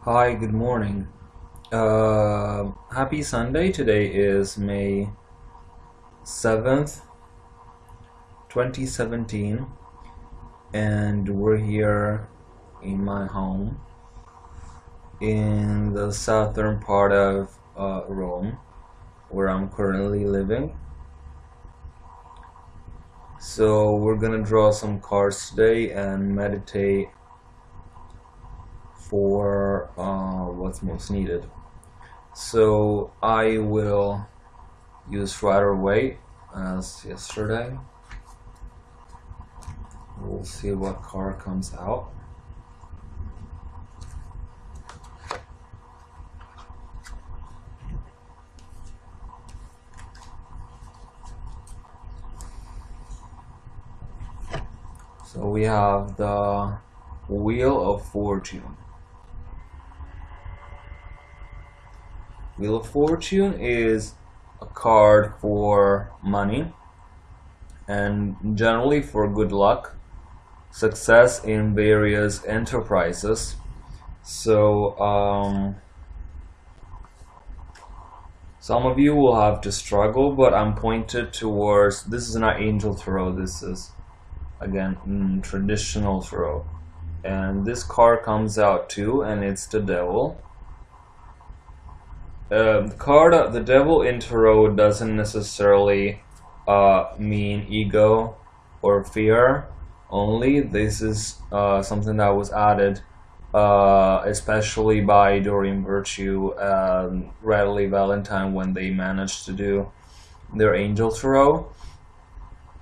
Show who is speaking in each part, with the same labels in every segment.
Speaker 1: Hi, good morning. Happy Sunday. Today is May 7th, 2017, and we're here in my home in the southern part of Rome, where I'm currently living. So, we're gonna draw some cards today and meditate for what's most needed. So, I will use Rider Waite as yesterday. We'll see what card comes out. So we have the Wheel of Fortune. Wheel of Fortune is a card for money and generally for good luck, success in various enterprises. So some of you will have to struggle, but I'm pointed towards, this is not angel tarot, this is again traditional tarot. And this card comes out too, and it's the Devil. The Devil in tarot doesn't necessarily mean ego or fear only. This is something that was added especially by Doreen Virtue and Radley Valentine when they managed to do their angel tarot.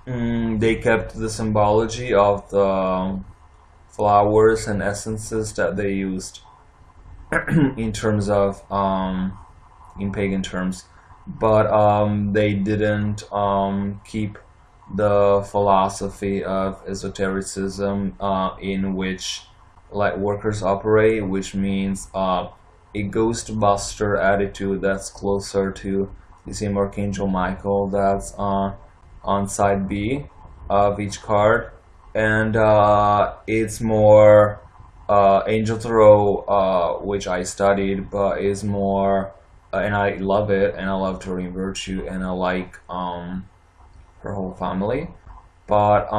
Speaker 1: They kept the symbology of the flowers and essences that they used in terms of in pagan terms, but they didn't keep the philosophy of esotericism in which light workers operate, which means a ghostbuster attitude that's closer to the same Archangel Michael that's on side B of each card, and it's more Angel Tarot, which I studied, but is more, and I love it, and I love Doreen Virtue, and I like her whole family. But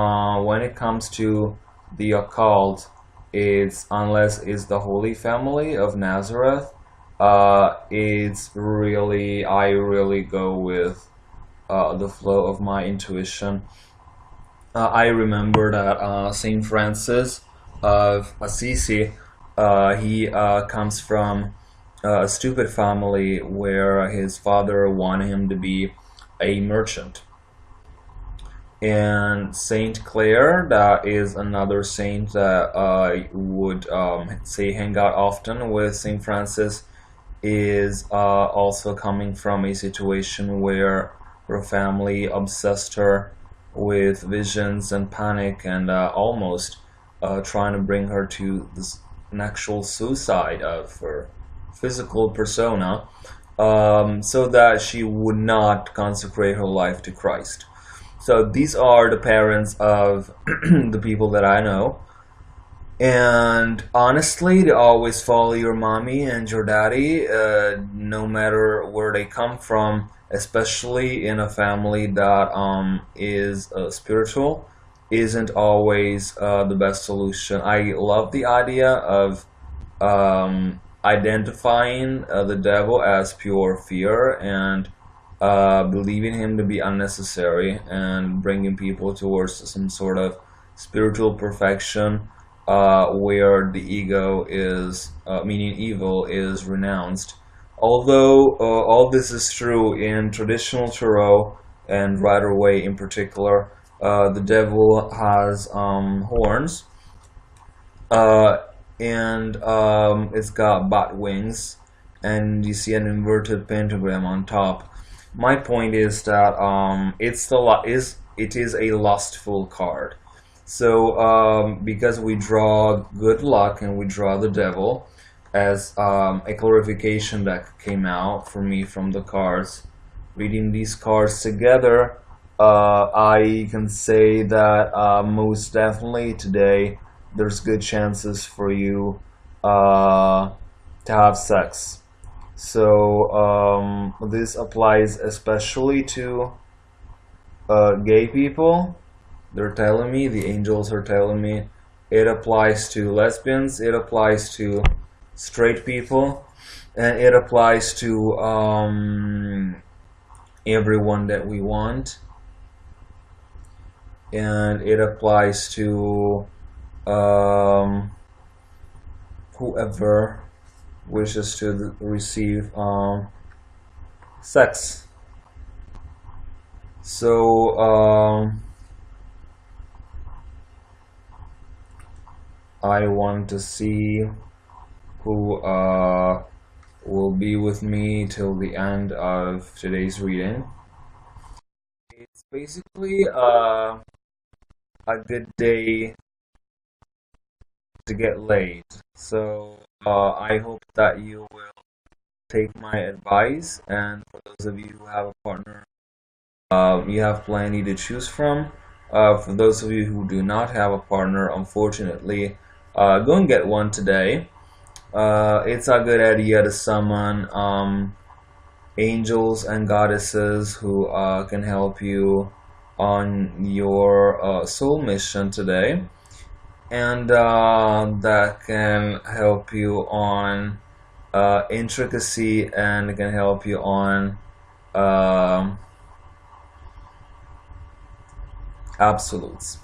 Speaker 1: when it comes to the occult, it's unless it's the Holy Family of Nazareth, it's really, I really go with the flow of my intuition. I remember that Saint Francis of Assisi, he comes from a stupid family where his father wanted him to be a merchant. And Saint Clare, that is another saint that would say hang out often with Saint Francis, is also coming from a situation where her family obsessed her with visions and panic and almost trying to bring her to this an actual suicide of her physical persona, so that she would not consecrate her life to Christ. So these are the parents of the people that I know. And honestly, they always follow your mommy and your daddy, no matter where they come from, especially in a family that is spiritual, isn't always the best solution. I love the idea of identifying the devil as pure fear and believing him to be unnecessary and bringing people towards some sort of spiritual perfection where the ego is, meaning evil, is renounced. Although all this is true in traditional tarot and Rider Waite in particular, the devil has horns, and it's got bat wings, and you see an inverted pentagram on top. My point is that it is a lustful card. So because we draw good luck and we draw the devil, as a clarification that came out for me from the cards, reading these cards together, I can say that most definitely today there's good chances for you to have sex. So this applies especially to gay people. They're telling me, the angels are telling me, it applies to lesbians, it applies to straight people, and it applies to everyone that we want, and it applies to whoever wishes to receive sex. So I want to see who will be with me till the end of today's reading. It's basically a good day to get laid. So I hope that you will take my advice, and for those of you who have a partner, you have plenty to choose from. For those of you who do not have a partner, unfortunately, go and get one today. It's a good idea to summon angels and goddesses who can help you on your soul mission today, and that can help you on intricacy, and can help you on absolutes.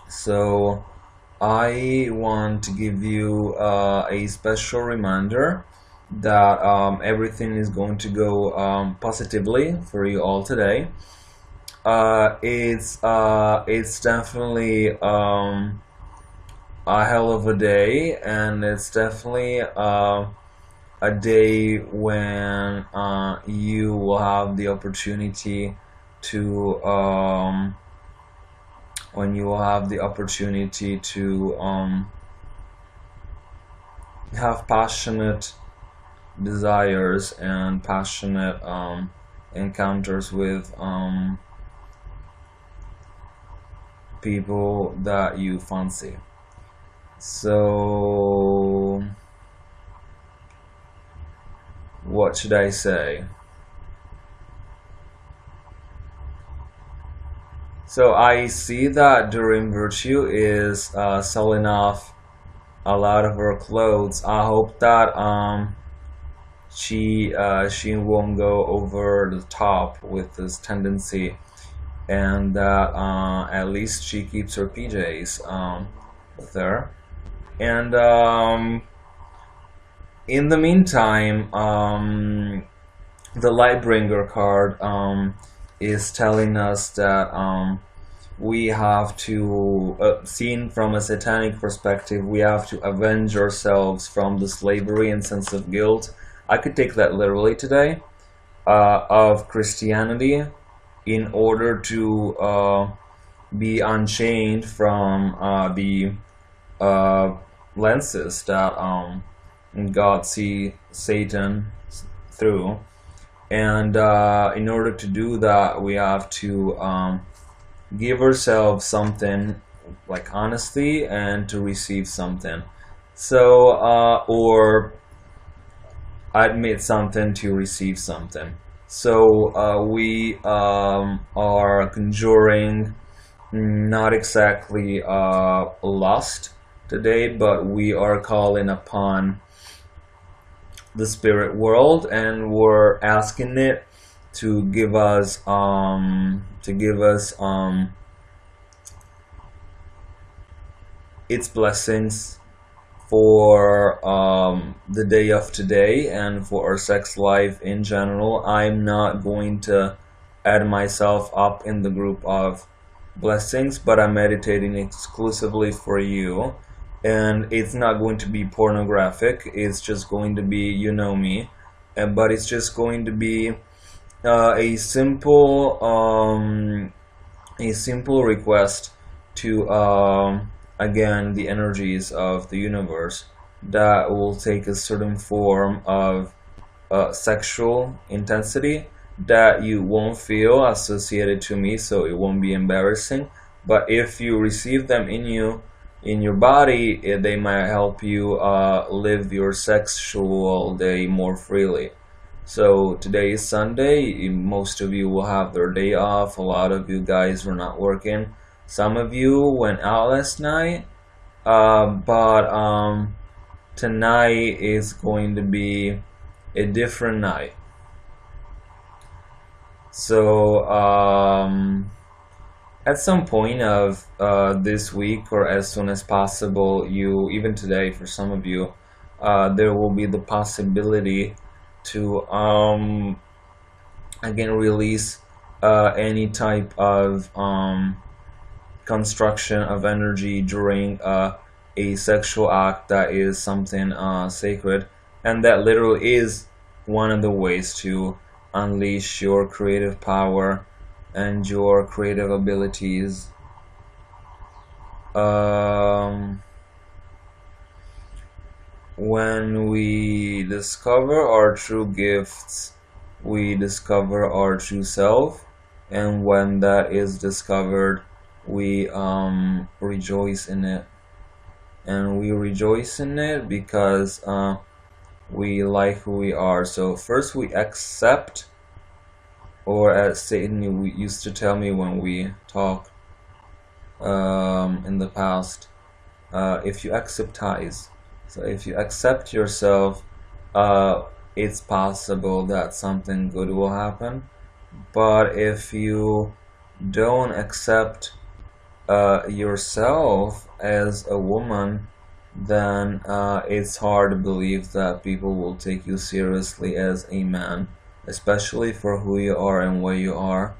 Speaker 1: So I want to give you a special reminder that everything is going to go positively for you all today. It's definitely a hell of a day, and it's definitely a day when you will have the opportunity to have passionate desires and passionate encounters with people that you fancy. So what should I say? So I see that Doreen Virtue is selling off a lot of her clothes. I hope that she won't go over the top with this tendency, and that at least she keeps her PJs with her. And in the meantime, the Lightbringer card is telling us that we have to, seen from a satanic perspective, we have to avenge ourselves from the slavery and sense of guilt. I could take that literally today, of Christianity, in order to be unchained from the lenses that God sees Satan through. And in order to do that, we have to give ourselves something, like honesty, and to receive something. So or admit something to receive something. So we are conjuring not exactly lust today, but we are calling upon the spirit world, and we're asking it to give us its blessings for the day of today and for our sex life in general. I'm not going to add myself up in the group of blessings, but I'm meditating exclusively for you. And it's not going to be pornographic, it's just going to be, you know me, but it's just going to be a simple request to again, the energies of the universe that will take a certain form of sexual intensity that you won't feel associated to me, so it won't be embarrassing. But if you receive them in you, in your body, they might help you live your sexual day more freely. So today is Sunday. Most of you will have their day off. A lot of you guys were not working. Some of you went out last night, but tonight is going to be a different night. So at some point of this week, or as soon as possible, you, even today for some of you, there will be the possibility to again release any type of construction of energy during a sexual act that is something sacred, and that literally is one of the ways to unleash your creative power and your creative abilities. When we discover our true gifts, we discover our true self, and when that is discovered, we rejoice in it. And we rejoice in it because we like who we are. So first we accept, or as Satan used to tell me when we talk in the past, if you acceptize. So if you accept yourself, it's possible that something good will happen. But if you don't accept yourself as a woman, then it's hard to believe that people will take you seriously as a man, especially for who you are and where you are.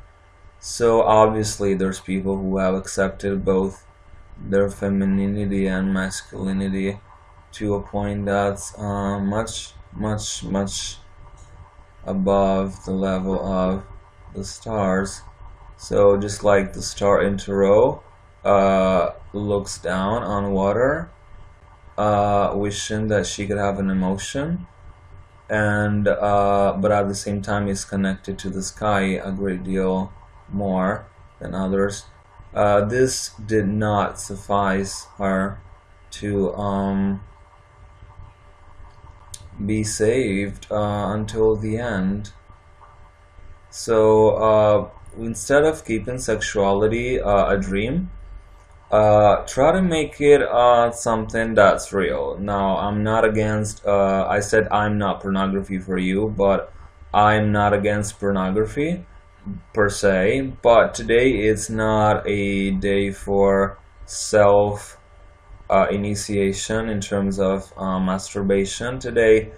Speaker 1: So obviously there's people who have accepted both their femininity and masculinity to a point that's much above the level of the stars. So just like the star in Tarot looks down on water, wishing that she could have an emotion, and but at the same time is connected to the sky a great deal more than others. This did not suffice her to be saved until the end. So instead of keeping sexuality a dream, try to make it something that's real. Now, I'm not against, I said I'm not pornography for you, but I'm not against pornography per se. But today it's not a day for self initiation in terms of masturbation. Today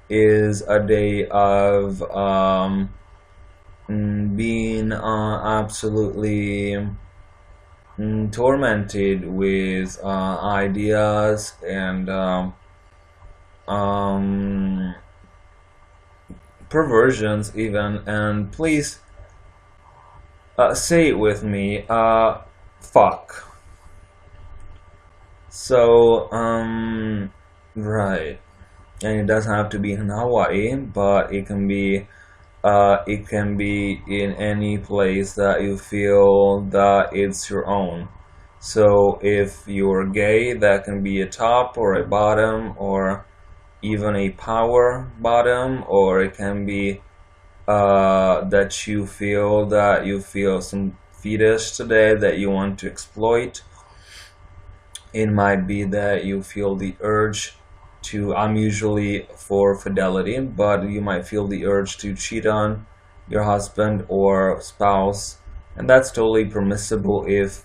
Speaker 1: is a day of being absolutely tormented with ideas and perversions even. And please say it with me, fuck. So right, and it doesn't have to be in Hawaii, but it can be in any place that you feel that it's your own. So if you're gay, that can be a top or a bottom or even a power bottom, or it can be that you feel some fetish today that you want to exploit. It might be that you feel the urge to, I'm usually for fidelity, but you might feel the urge to cheat on your husband or spouse, and that's totally permissible if,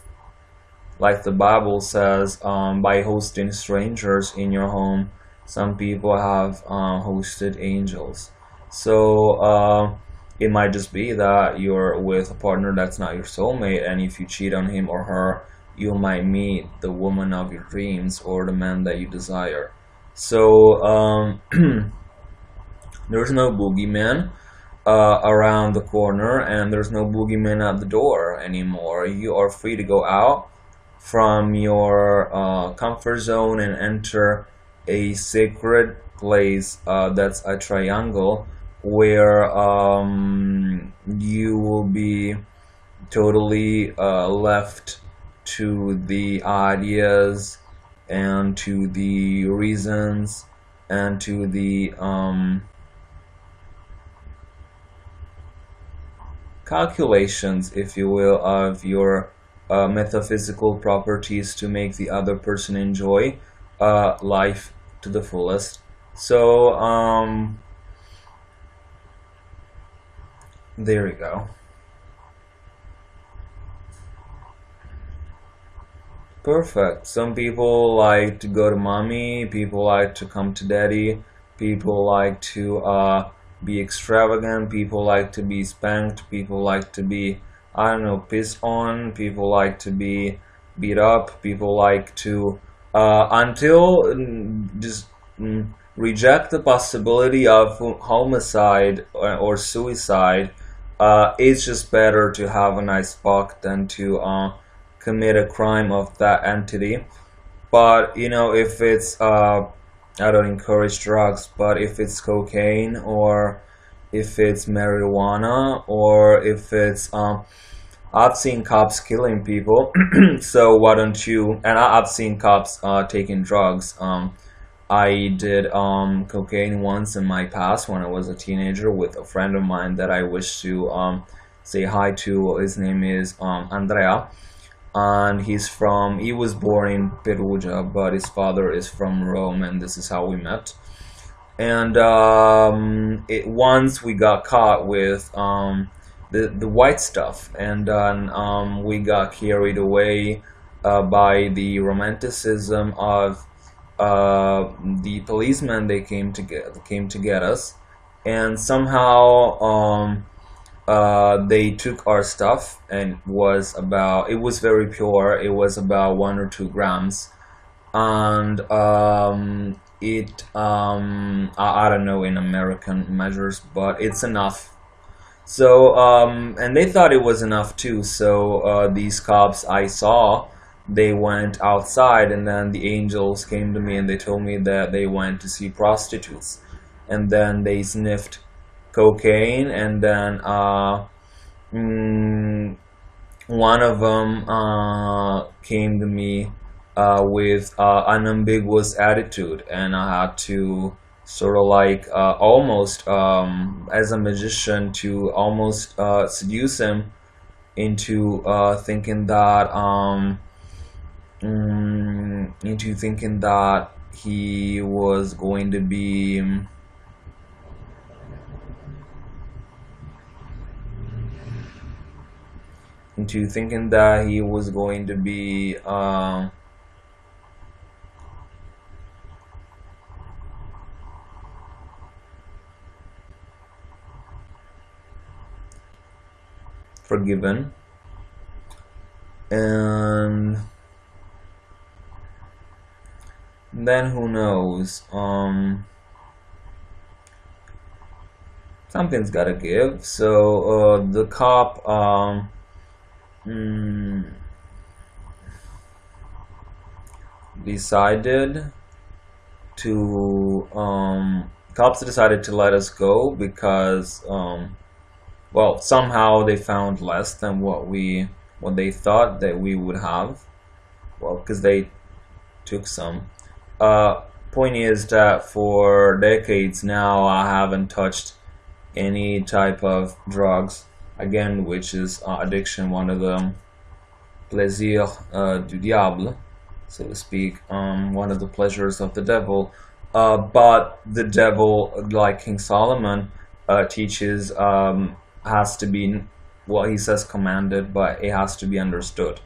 Speaker 1: like the Bible says, by hosting strangers in your home. Some people have hosted angels. So it might just be that you're with a partner that's not your soulmate, and if you cheat on him or her, you might meet the woman of your dreams or the man that you desire. So there's no boogeyman around the corner, and there's no boogeyman at the door anymore. You are free to go out from your comfort zone and enter a sacred place that's a triangle where you will be totally left to the ideas and to the reasons and to the calculations, if you will, of your metaphysical properties to make the other person enjoy life to the fullest. So there you go. Perfect. Some people like to go to mommy, people like to come to daddy, people like to be extravagant, people like to be spanked, people like to be, I don't know, pissed on, people like to be beat up, people like to, until just reject the possibility of homicide or suicide. It's just better to have a nice fuck than to commit a crime of that entity. But you know, if it's I don't encourage drugs, but if it's cocaine or if it's marijuana or if it's I've seen cops killing people, so why don't you? And I've seen cops taking drugs. I did cocaine once in my past when I was a teenager with a friend of mine that I wish to say hi to. His name is Andrea, and he was born in Perugia, but his father is from Rome, and this is how we met. And once we got caught with the white stuff, and then we got carried away by the romanticism of the policemen. They came to get us, and somehow they took our stuff, and it was very pure. It was about 1 or 2 grams, and I don't know in American measures, but it's enough. So and they thought it was enough too. So these cops I saw, they went outside, and then the angels came to me and they told me that they went to see prostitutes, and then they sniffed cocaine, and then one of them came to me with an ambiguous attitude, and I had to sort of like almost as a magician to almost seduce him into thinking that he was going to be forgiven, and then who knows, something's gotta give. So the cop decided to cops decided to let us go because well, somehow they found less than what they thought that we would have. Well, because they took some. Point is that for decades now I haven't touched any type of drugs, again, which is addiction, one of the plaisirs du diable, so to speak, one of the pleasures of the devil. But the devil, like King Solomon, teaches has to be, well, he says commanded, but it has to be understood,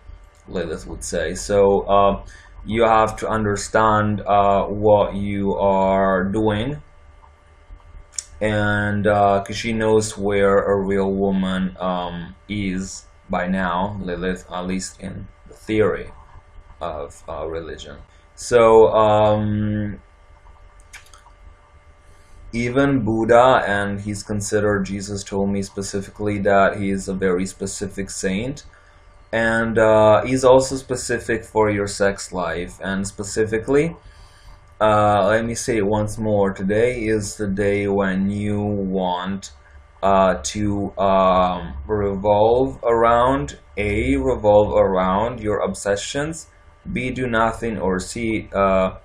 Speaker 1: Lilith would say. So you have to understand what you are doing, and because she knows where a real woman is by now, Lilith, at least in the theory of religion. So even Buddha, and he's considered, Jesus told me specifically that he is a very specific saint, and he's also specific for your sex life. And specifically, let me say it once more, today is the day when you want to revolve around your obsessions, B, do nothing, or C, have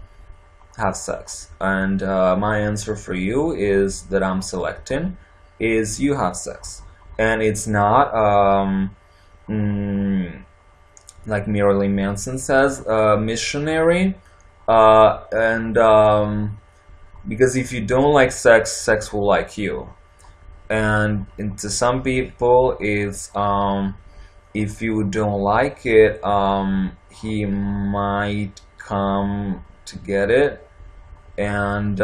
Speaker 1: sex. And my answer for you is that I'm selecting is you have sex, and it's not like Marilyn Manson says, missionary, and because if you don't like sex, sex will like you. And to some people, it's if you don't like it, he might come to get it, and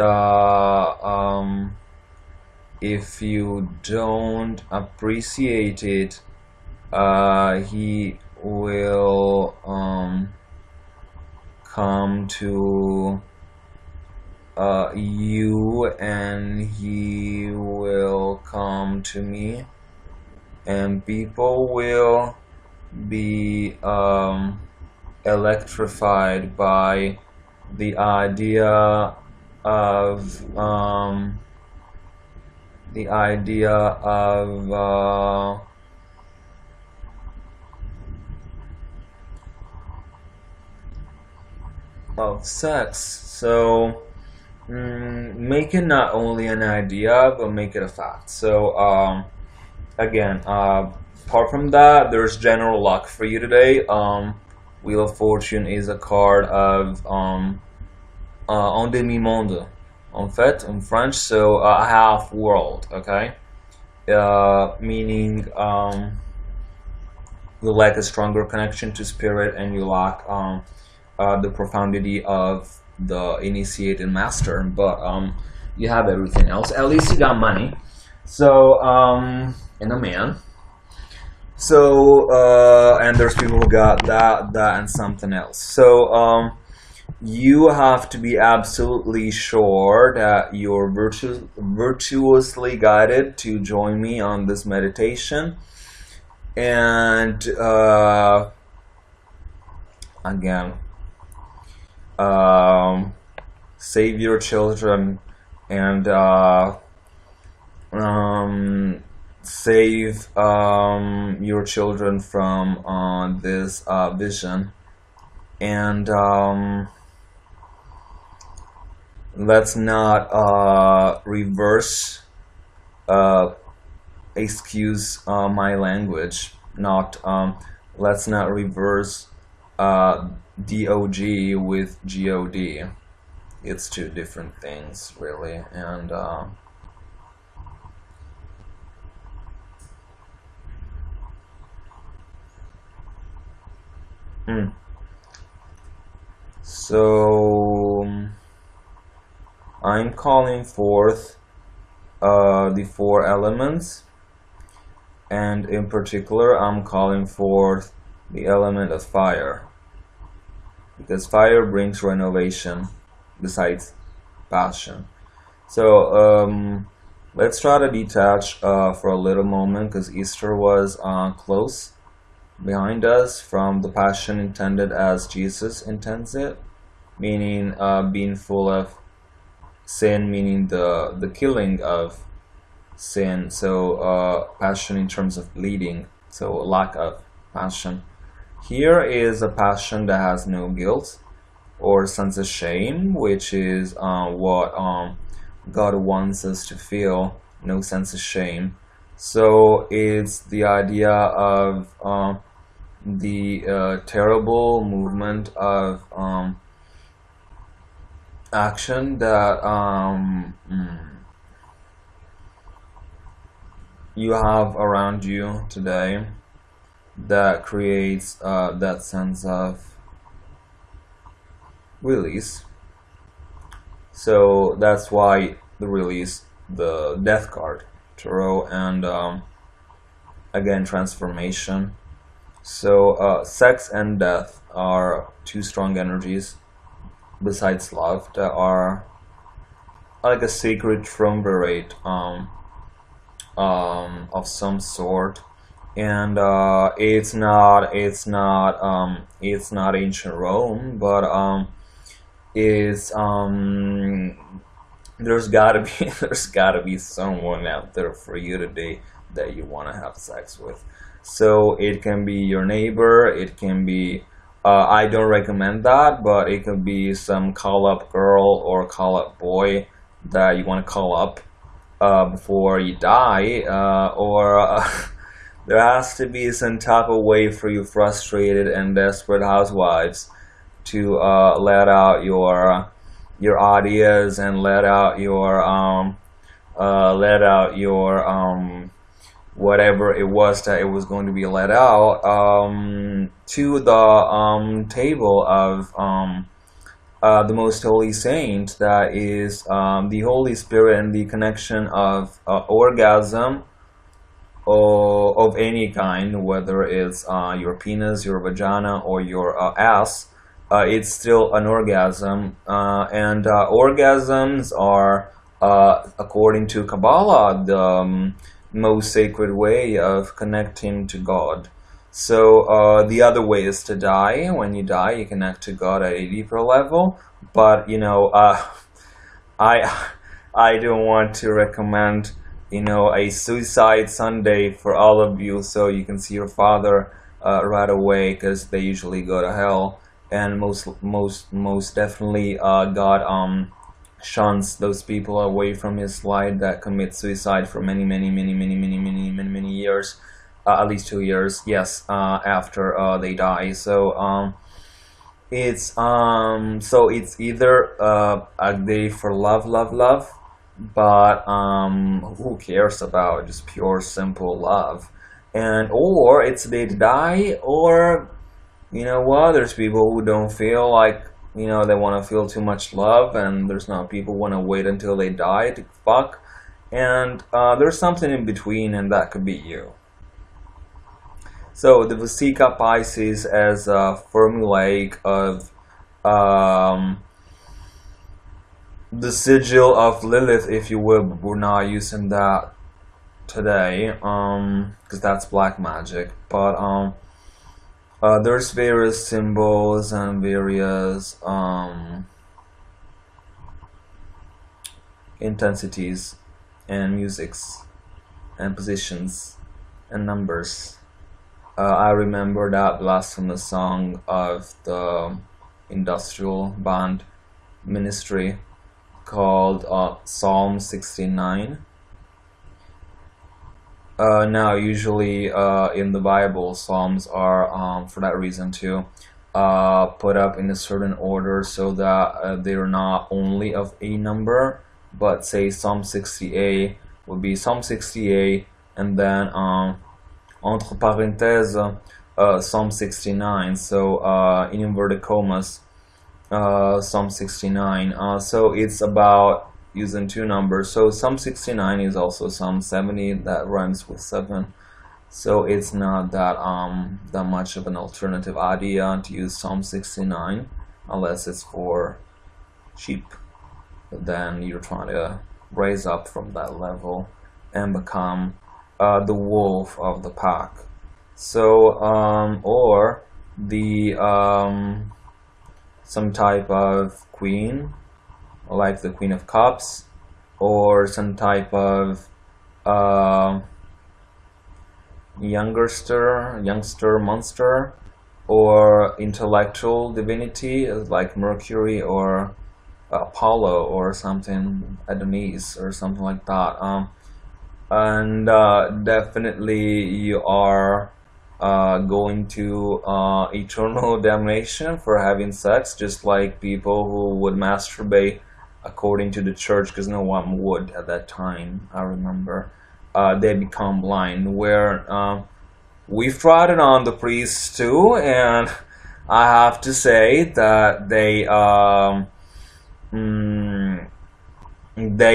Speaker 1: if you don't appreciate it, he will come to you, and he will come to me, and people will be electrified by the idea of of sex. So make it not only an idea, but make it a fact. So again, apart from that, there's general luck for you today. Wheel of Fortune is a card of un demi-monde, en fait, in French, so a half world, okay? Meaning you lack a stronger connection to spirit, and you lack the profundity of the initiated master, but you have everything else. At least you got money, so and a man. So and there's people who got that, and something else. So you have to be absolutely sure that you're virtuously guided to join me on this meditation. And again, save your children, and save your children from this vision, and let's not reverse, excuse my language, not let's not reverse DOG with GOD. It's two different things, really. And so I'm calling forth the four elements, and in particular I'm calling forth the element of fire, because fire brings renovation besides passion. So let's try to detach for a little moment, because Easter was close behind us, from the passion intended as Jesus intends it, meaning being full of sin, meaning the killing of sin. So passion in terms of bleeding, so lack of passion. Here is a passion that has no guilt or sense of shame, which is what God wants us to feel, no sense of shame. So it's the idea of the terrible movement of action that you have around you today, that creates that sense of release. So that's why the release, the death card, tarot, and again, transformation. So sex and death are two strong energies besides love that are like a sacred triumvirate of some sort. And it's not ancient Rome, but it's there's gotta be someone out there for you today that you want to have sex with. So it can be your neighbor, it can be I don't recommend that, but it could be some call up girl or call up boy that you want to call up before you die, or there has to be some type of way for you frustrated and desperate housewives to let out your ideas and let out your whatever it was that it was going to be let out to the table of the most holy saint, that is the Holy Spirit, and the connection of orgasm of any kind, whether it's your penis, your vagina, or your ass. It's still an orgasm, and orgasms are, according to Kabbalah, the most sacred way of connecting to God. So the other way is to die. When you die, you connect to God at a deeper level. But I I don't want to recommend a suicide Sunday for all of you, so you can see your father right away, because they usually go to hell, and most definitely God shuns those people away from his light that commit suicide for many years, at least 2 years, yes, after they die. So it's either a day for love, but who cares about just pure simple love, and or it's a day to die, or you know what, there's people who don't feel like they want to feel too much love, and there's not people who want to wait until they die to fuck, and there's something in between, and that could be you. So the Vesica Pisces as a formulaic of the sigil of Lilith, if you will, but we're not using that today, because that's black magic. But there's various symbols and various intensities and musics and positions and numbers. I remember that blasphemous song of the industrial band Ministry called Psalm 69. Now, usually in the Bible, Psalms are, for that reason too, put up in a certain order, so that they're not only of a number, but say Psalm 68 would be Psalm 68, and then entre parenthèses Psalm 69, so in inverted commas Psalm 69. So it's about using two numbers. So Psalm 69 is also Psalm 70 that rhymes with 7. So it's not that much of an alternative idea to use Psalm 69, unless it's for sheep. But then you're trying to raise up from that level and become the wolf of the pack. So or the some type of queen, like the Queen of Cups, or some type of youngster monster, or intellectual divinity like Mercury or Apollo or something, Adonis or something like that. And definitely you are going to eternal damnation for having sex, just like people who would masturbate according to the church, because no one would at that time, I remember. They become blind, where we've tried it on the priests too, and I have to say that they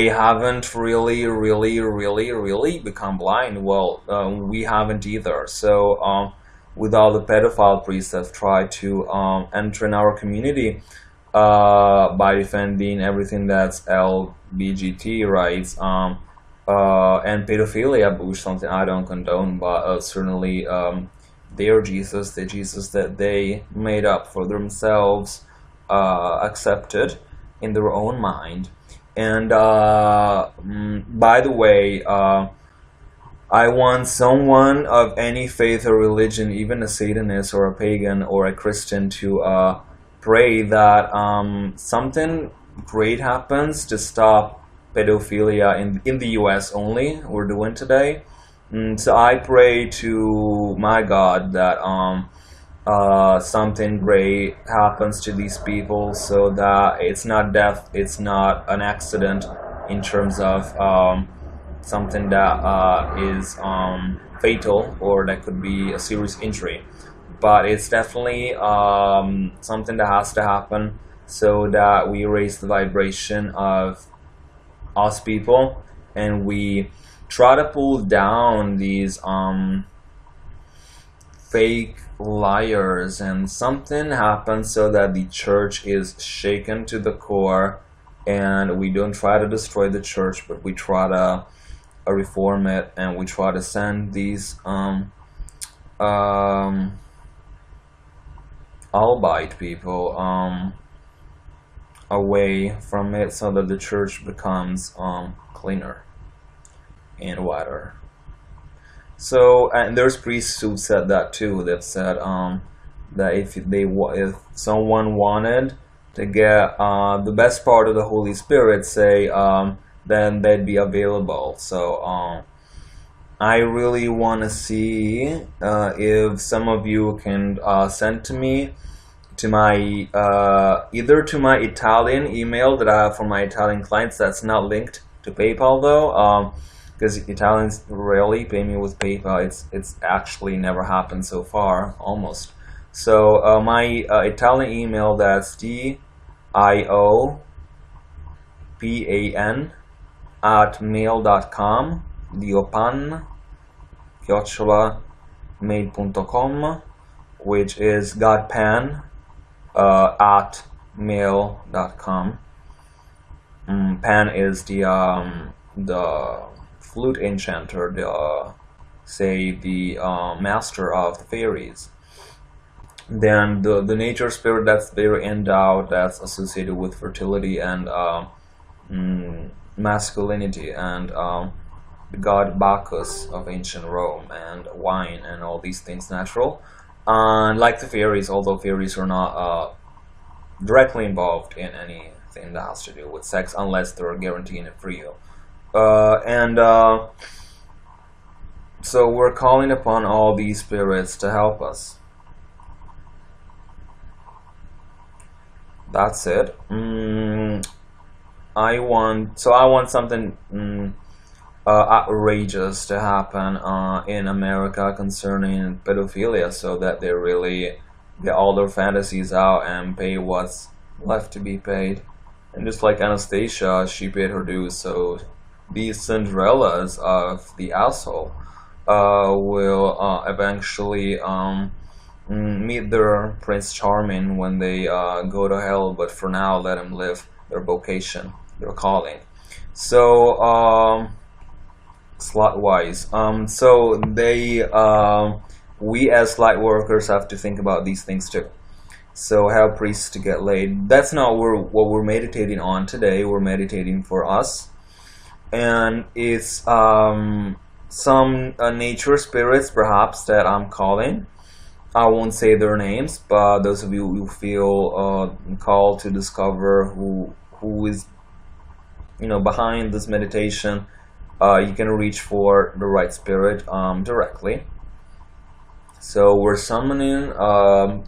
Speaker 1: haven't really become blind. Well, we haven't either. So with all the pedophile priests that have tried to enter in our community by defending everything that's LBGT rights and pedophilia, which is something I don't condone, but certainly their Jesus, the Jesus that they made up for themselves, accepted in their own mind. And by the way, I want someone of any faith or religion, even a Satanist or a pagan or a Christian, to pray that something great happens to stop pedophilia in the US only, we're doing today. So I pray to my God that something great happens to these people, so that it's not death, it's not an accident in terms of something that is fatal, or that could be a serious injury, but it's definitely something that has to happen so that we raise the vibration of us people, and we try to pull down these fake liars, and something happens so that the church is shaken to the core, and we don't try to destroy the church, but we try to reform it, and we try to send these albeit people away from it, so that the church becomes cleaner and wider. So, and there's priests who said that too. They've said that if someone wanted to get the best part of the Holy Spirit, say, then they'd be available. So I really want to see if some of you can send to me, to my either to my Italian email that I have for my Italian clients. That's not linked to PayPal though, because Italians rarely pay me with PayPal. It's actually never happened so far, almost. So my Italian email, that's diopan@mail.com, diopan@mail.com, which is godpan at mail.com. Pan is the flute enchanter, the master of the fairies. Then the nature spirit, that's very endowed, that's associated with fertility and masculinity, and the god Bacchus of ancient Rome, and wine and all these things natural. And like the fairies, although fairies are not directly involved in anything that has to do with sex, unless they're guaranteeing it for you. So we're calling upon all these spirits to help us. That's it. I want something outrageous to happen in America concerning pedophilia, so that they really get all their fantasies out and pay what's left to be paid. And just like Anastasia, she paid her dues, so these Cinderellas of the asshole will eventually meet their Prince Charming when they go to hell, but for now let them live their vocation, their calling. So slot-wise, so we as light workers have to think about these things too. So help priests to get laid. That's not what we're meditating on today. We're meditating for us, and it's some nature spirits perhaps that I'm calling. I won't say their names, but those of you who feel called to discover who is behind this meditation, you can reach for the right spirit directly. So we're summoning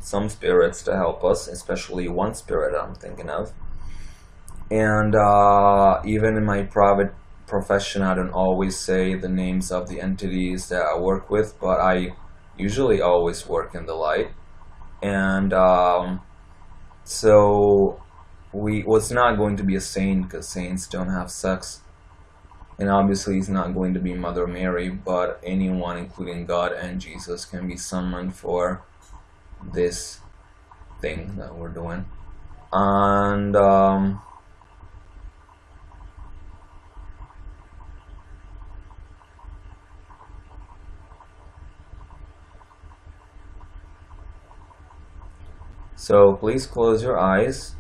Speaker 1: some spirits to help us, especially one spirit I'm thinking of. And even in my private profession, I don't always say the names of the entities that I work with, but I usually always work in the light. And so what's not going to be a saint, because saints don't have sex, and obviously it's not going to be Mother Mary, but anyone, including God and Jesus, can be summoned for this thing that we're doing. And so please close your eyes.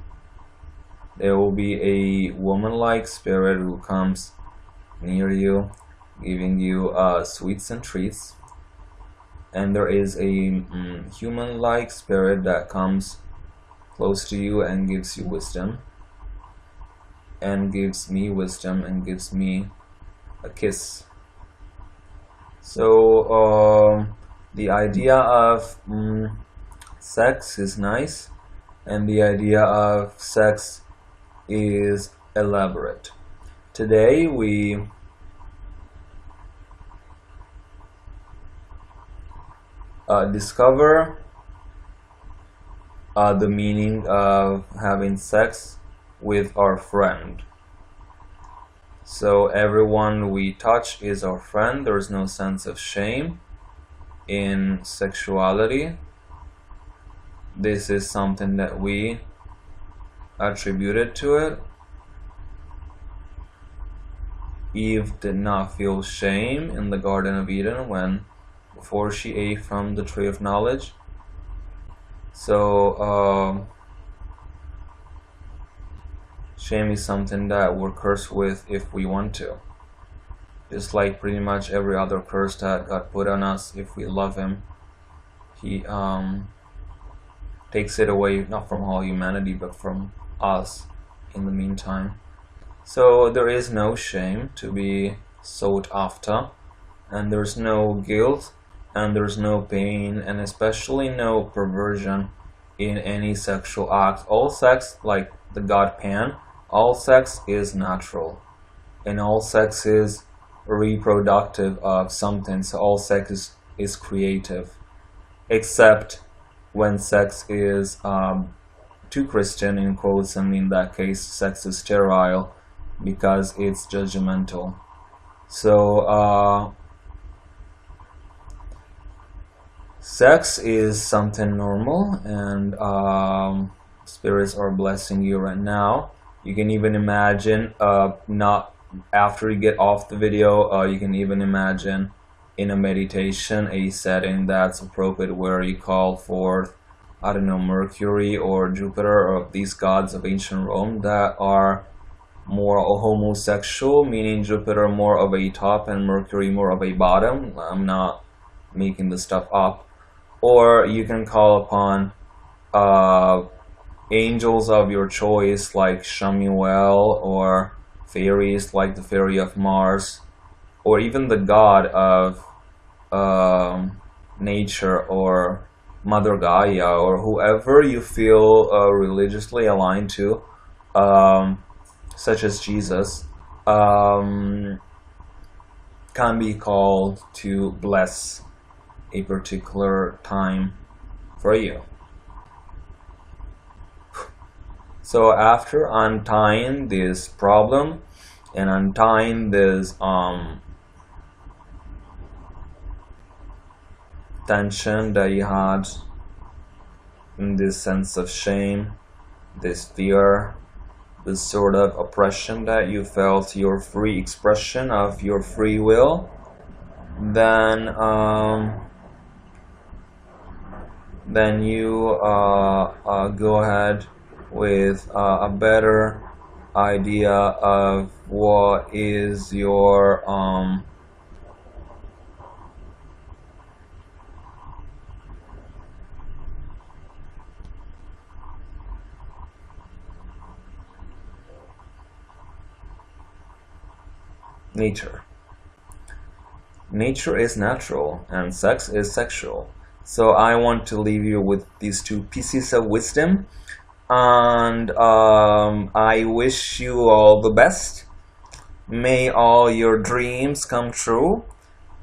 Speaker 1: There will be a woman-like spirit who comes near you, giving you sweets and treats. And there is a human-like spirit that comes close to you and gives you wisdom, and gives me wisdom, and gives me a kiss. So the idea of sex is nice, and the idea of sex is elaborate. Today we discover the meaning of having sex with our friend. So everyone we touch is our friend. There's no sense of shame in sexuality. This is something that we attributed to it. Eve did not feel shame in the Garden of Eden before she ate from the tree of knowledge. So shame is something that we're cursed with if we want to. Just like pretty much every other curse that God put on us, if we love Him, He takes it away, not from all humanity, but from us in the meantime. So there is no shame to be sought after, and there's no guilt, and there's no pain, and especially no perversion in any sexual act. All sex, like the god Pan, all sex is natural, and all sex is reproductive of something. So all sex is creative, except when sex is too Christian in quotes, and in that case sex is sterile because it's judgmental. So sex is something normal, and spirits are blessing you right now. You can even imagine, not after you get off the video, you can even imagine in a meditation a setting that's appropriate where you call forth, I don't know, Mercury or Jupiter, or these gods of ancient Rome that are more homosexual, meaning Jupiter more of a top and Mercury more of a bottom. I'm not making this stuff up. Or you can call upon angels of your choice, like Shamuel, or fairies like the fairy of Mars, or even the god of nature, or Mother Gaia, or whoever you feel religiously aligned to, such as Jesus, can be called to bless a particular time for you. So after untying this problem and untying this tension that you had, in this sense of shame, this fear, this sort of oppression that you felt, your free expression of your free will, then you go ahead with a better idea of what is your nature. Nature is natural and sex is sexual. So I want to leave you with these two pieces of wisdom, and I wish you all the best. May all your dreams come true,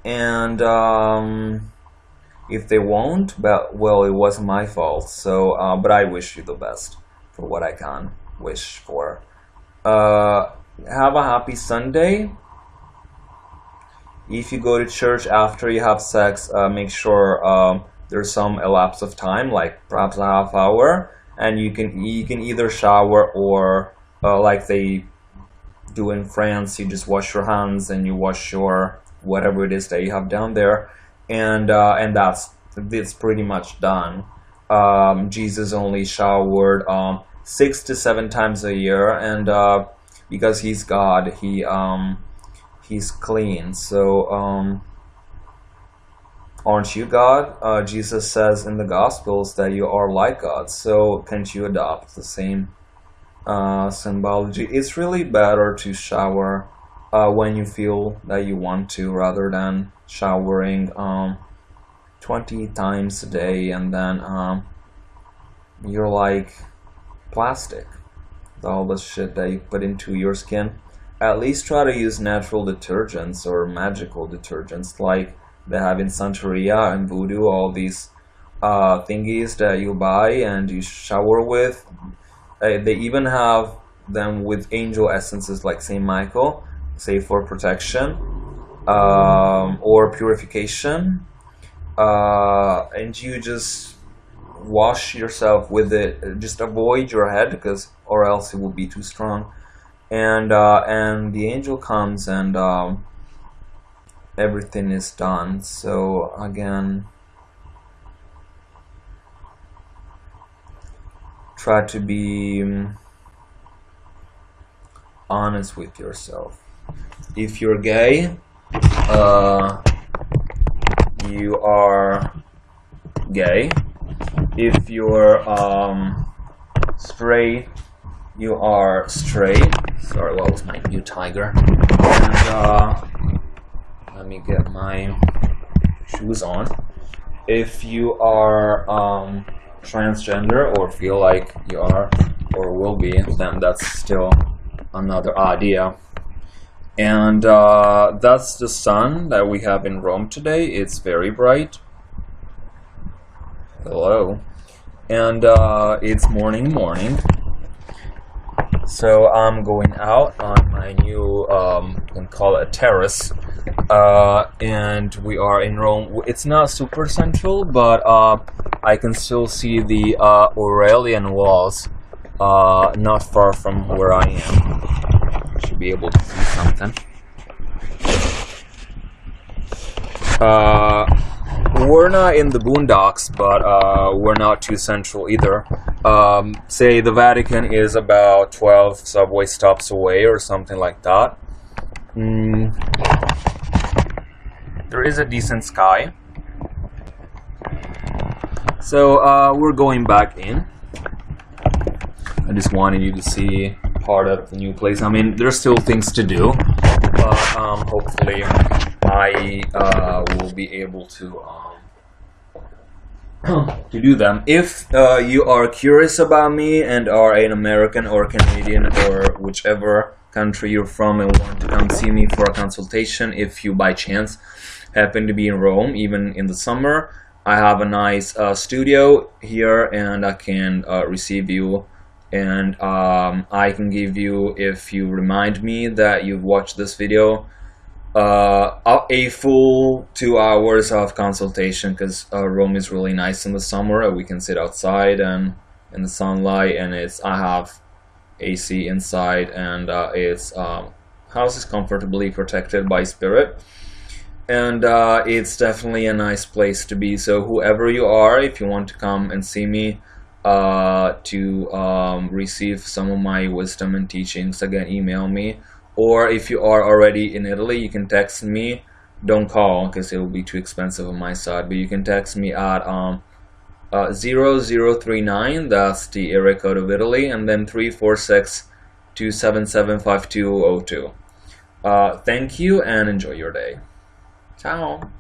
Speaker 1: and if they won't, well, it wasn't my fault. So but I wish you the best for what I can wish for. Have a happy Sunday. If you go to church after you have sex, make sure there's some elapse of time, like perhaps a half hour, and you can either shower or like they do in France, you just wash your hands and you wash your whatever it is that you have down there, and it's pretty much done. Jesus only showered 6 to 7 times a year, and because he's God, he he's clean. So aren't you God? Jesus says in the Gospels that you are like God. So can't you adopt the same symbology? It's really better to shower when you feel that you want to, rather than showering 20 times a day, and then you're like plastic, all the shit that you put into your skin. At least try to use natural detergents or magical detergents like they have in Santeria and Voodoo, all these thingies that you buy and you shower with. They even have them with angel essences like Saint Michael, say for protection or purification. And you just wash yourself with it. Just avoid your head, because or else it will be too strong. And the angel comes and everything is done. So again, try to be honest with yourself. If you're gay, you are gay. If you're straight, you are straight. Sorry, what was my new tiger? And let me get my shoes on. If you are transgender, or feel like you are or will be, then that's still another idea. And that's the sun that we have in Rome today. It's very bright. Hello. And it's morning. So I'm going out on my new, you can call it a terrace. And we are in Rome. It's not super central, but I can still see the Aurelian walls not far from where I am. Should be able to see something. We're not in the boondocks, but we're not too central either. Say the Vatican is about 12 subway stops away or something like that. There is a decent sky. So we're going back in. I just wanted you to see part of the new place. I mean, there's still things to do, but hopefully I will be able to do them. If you are curious about me and are an American or Canadian or whichever country you're from and want to come see me for a consultation, if you by chance happen to be in Rome, even in the summer, I have a nice studio here, and I can receive you, and I can give you, if you remind me that you've watched this video, a full 2 hours of consultation, because Rome is really nice in the summer. We can sit outside and in the sunlight, and I have AC inside, and it's house is comfortably protected by spirit, and it's definitely a nice place to be. So whoever you are, if you want to come and see me to receive some of my wisdom and teachings, again, email me. Or if you are already in Italy, you can text me. Don't call, because it will be too expensive on my side, but you can text me at 0039, that's the area code of Italy, and then 346-277-5202. Thank you, and enjoy your day. Ciao!